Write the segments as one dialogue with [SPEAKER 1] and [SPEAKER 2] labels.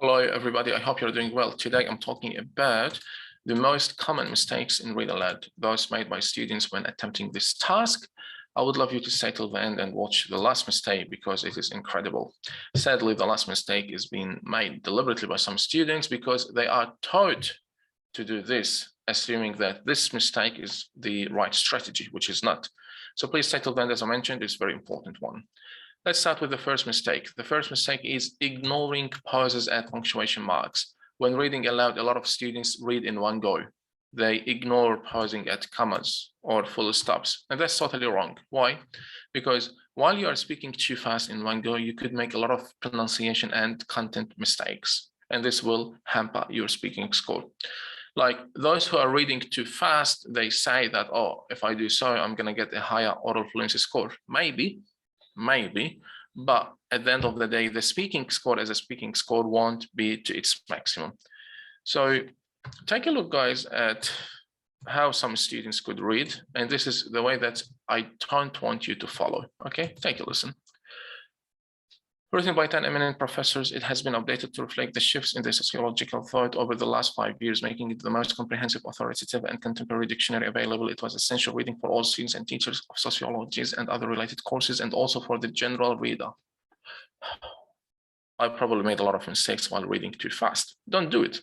[SPEAKER 1] Hello, everybody. I hope you're doing well. Today, I'm talking about the most common mistakes in Read Aloud, those made by students when attempting this task. I would love you to stay till the end and watch the last mistake because it is incredible. Sadly, the last mistake is being made deliberately by some students because they are taught to do this, assuming that this mistake is the right strategy, which is not. So please stay till the end. As I mentioned, it's a very important one. Let's start with the first mistake. The first mistake is ignoring pauses at punctuation marks. When reading aloud, a lot of students read in one go. They ignore pausing at commas or full stops, and that's totally wrong. Why? Because while you are speaking too fast in one go, you could make a lot of pronunciation and content mistakes, and this will hamper your speaking score. Like those who are reading too fast, they say that, oh, if I do so, I'm going to get a higher oral fluency score. Maybe, but at the end of the day, the speaking score as a speaking score won't be to its maximum. So take a look, guys, at how some students could read, and this is the way that I don't want you to follow. Okay, take a listen. Written by 10 eminent professors, it has been updated to reflect the shifts in the sociological thought over the last 5 years, making it the most comprehensive, authoritative, and contemporary dictionary available. It was essential reading for all students and teachers of sociologies and other related courses, and also for the general reader. I probably made a lot of mistakes while reading too fast. Don't do it.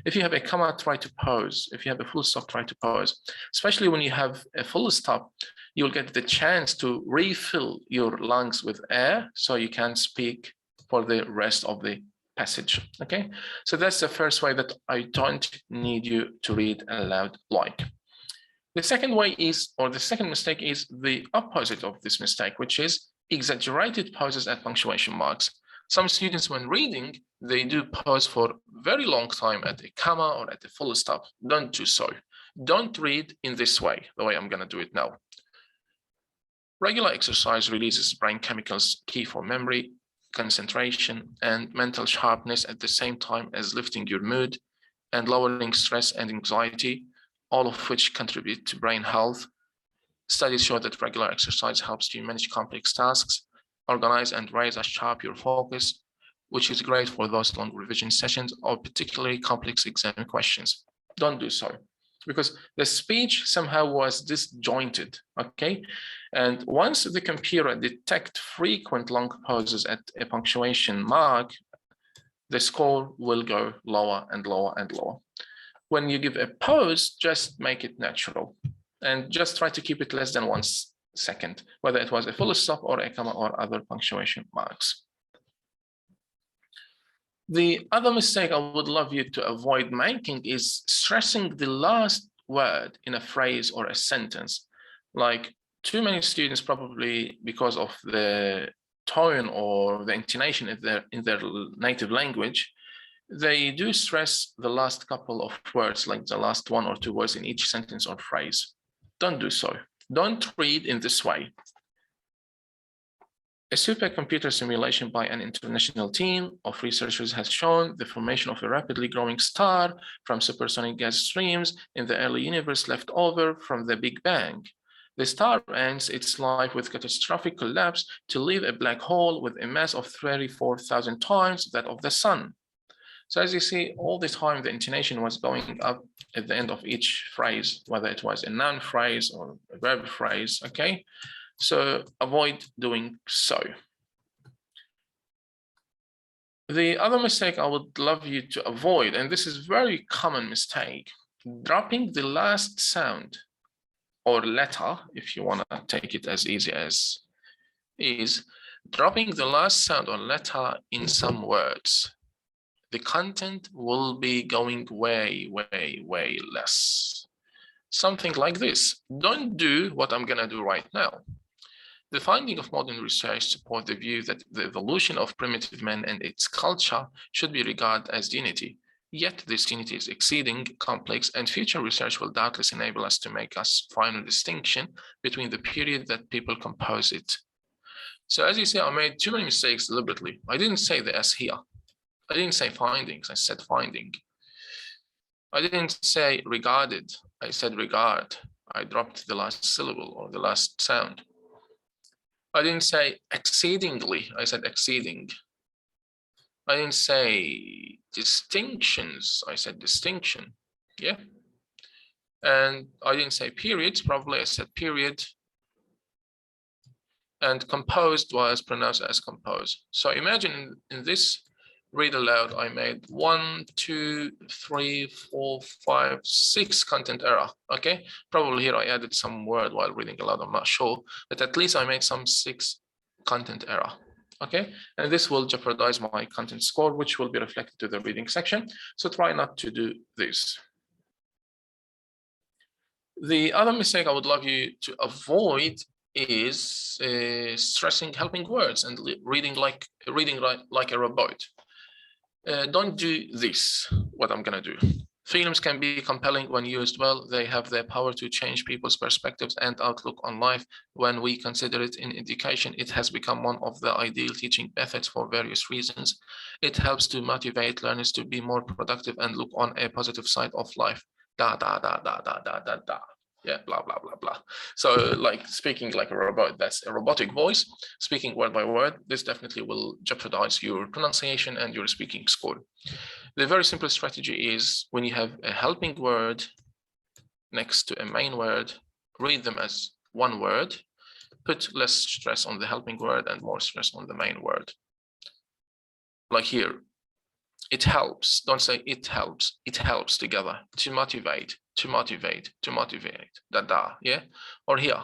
[SPEAKER 1] If you have a comma, try to pause. If you have a full stop, try to pause. Especially when you have a full stop, you'll get the chance to refill your lungs with air so you can speak for the rest of the passage. Okay, so that's the first way that I don't need you to read aloud like. The second way is, or the second mistake is the opposite of this mistake, which is exaggerated pauses at punctuation marks. Some students, when reading, they do pause for a very long time at a comma or at a full stop. Don't do so. Don't read in this way, the way I'm going to do it now. Regular exercise releases brain chemicals key for memory, concentration, and mental sharpness at the same time as lifting your mood and lowering stress and anxiety, all of which contribute to brain health. Studies show that regular exercise helps you manage complex tasks, organize and raise a sharp your focus, which is great for those long revision sessions or particularly complex exam questions. Don't do so, because the speech somehow was disjointed, okay? And once the computer detects frequent long pauses at a punctuation mark, the score will go lower and lower and lower. When you give a pause, just make it natural and just try to keep it less than 1 second, whether it was a full stop or a comma or other punctuation marks. The other mistake I would love you to avoid making is stressing the last word in a phrase or a sentence. Like too many students, probably because of the tone or the intonation in their native language, they do stress the last couple of words, like the last 1 or 2 words in each sentence or phrase. Don't do so. Don't read in this way. A supercomputer simulation by an international team of researchers has shown the formation of a rapidly growing star from supersonic gas streams in the early universe left over from the Big Bang. The star ends its life with catastrophic collapse to leave a black hole with a mass of 34,000 times that of the sun. So as you see, all the time the intonation was going up at the end of each phrase, whether it was a noun phrase or a verb phrase, okay? So avoid doing so. The other mistake I would love you to avoid, and this is a very common mistake, dropping the last sound or letter, if you want to take it as easy as is, dropping the last sound or letter in some words. The content will be going way, way, way less. Something like this. Don't do what I'm going to do right now. The finding of modern research support the view that the evolution of primitive man and its culture should be regarded as unity. Yet this unity is exceeding complex, and future research will doubtless enable us to make us find a distinction between the period that people compose it. So as you see, I made too many mistakes deliberately. I didn't say the S here. I didn't say findings, I said finding. I didn't say regarded, I said regard. I dropped the last syllable or the last sound. I didn't say exceedingly, I said exceeding. I didn't say distinctions, I said distinction, yeah? And I didn't say periods, probably I said period. And composed was pronounced as compose. So imagine in this read aloud, I made 1, 2, 3, 4, 5, 6 content error. Okay, probably here I added some word while reading aloud, I'm not sure, but at least I made some 6 content error. Okay, and this will jeopardize my content score, which will be reflected to the reading section. So try not to do this. The other mistake I would love you to avoid is stressing helping words and reading like a robot. Don't do this, what I'm gonna do. Films can be compelling when used well. They have the power to change people's perspectives and outlook on life. When we consider it in education, it has become one of the ideal teaching methods for various reasons. It helps to motivate learners to be more productive and look on a positive side of life. Da, da, da, da, da, da, da, da. Yeah, blah, blah, blah, blah. So like speaking like a robot, that's a robotic voice, speaking word by word, this definitely will jeopardize your pronunciation and your speaking score. The very simple strategy is when you have a helping word next to a main word, read them as one word, put less stress on the helping word and more stress on the main word. Like here, it helps, don't say it helps together to motivate, da, yeah? Or here,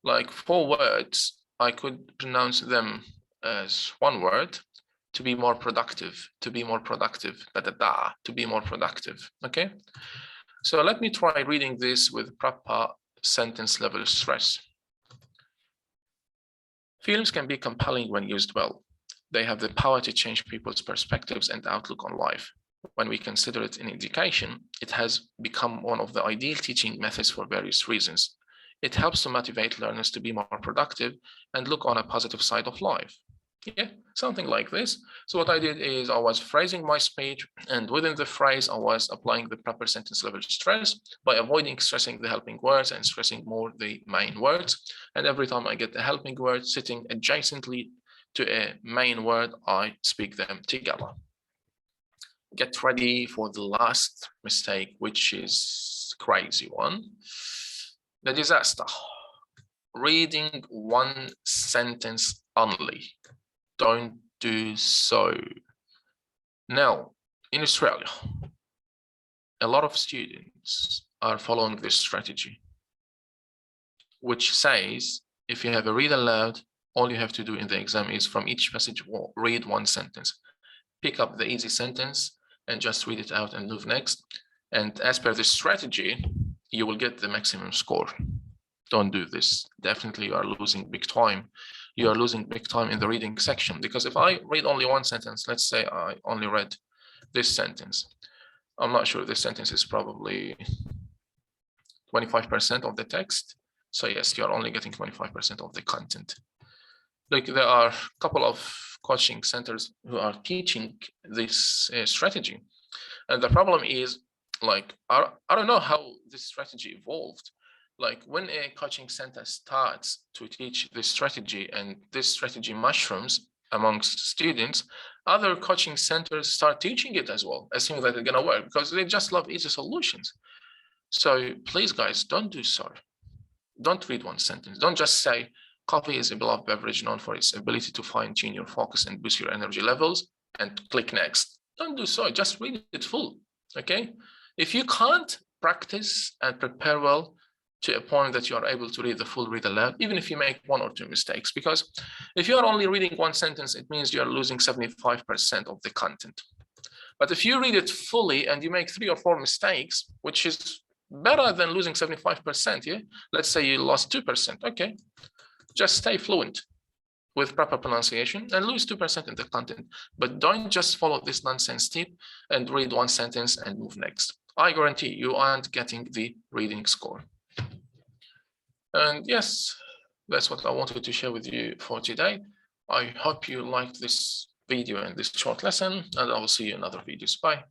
[SPEAKER 1] like 4 words, I could pronounce them as one word, to be more productive, da, to be more productive, okay? So let me try reading this with proper sentence level stress. Films can be compelling when used well. They have the power to change people's perspectives and outlook on life. When we consider it in education, it has become one of the ideal teaching methods for various reasons. It helps to motivate learners to be more productive and look on a positive side of life. Yeah, something like this. So what I did is I was phrasing my speech, and within the phrase, I was applying the proper sentence level stress by avoiding stressing the helping words and stressing more the main words. And every time I get the helping word sitting adjacently to a main word, I speak them together. Get ready for the last mistake, which is crazy one. The disaster. Reading one sentence only. Don't do so. Now, in Australia, a lot of students are following this strategy, which says if you have a read aloud, all you have to do in the exam is from each passage, read one sentence. Pick up the easy sentence and just read it out and move next. And as per this strategy, you will get the maximum score. Don't do this. Definitely you are losing big time. You are losing big time in the reading section, because if I read only one sentence, let's say I only read this sentence. I'm not sure this sentence is probably 25% of the text. So yes, you're only getting 25% of the content. Like there are a couple of coaching centers who are teaching this strategy. And the problem is, like, I don't know how this strategy evolved. Like when a coaching center starts to teach this strategy and this strategy mushrooms amongst students, other coaching centers start teaching it as well, assuming that it's gonna work, because they just love easy solutions. So please guys, don't do so. Don't read one sentence. Don't just say, coffee is a beloved beverage known for its ability to fine-tune your focus and boost your energy levels, and click next. Don't do so, just read it full, okay? If you can't practice and prepare well to a point that you are able to read the full read aloud, even if you make 1 or 2 mistakes, because if you are only reading one sentence, it means you are losing 75% of the content. But if you read it fully and you make 3 or 4 mistakes, which is better than losing 75%, yeah? Let's say you lost 2%, okay? Just stay fluent with proper pronunciation and lose 2% in the content, but don't just follow this nonsense tip and read one sentence and move next. I guarantee you aren't getting the reading score. And yes, that's what I wanted to share with you for today. I hope you liked this video and this short lesson, and I will see you in other videos. Bye.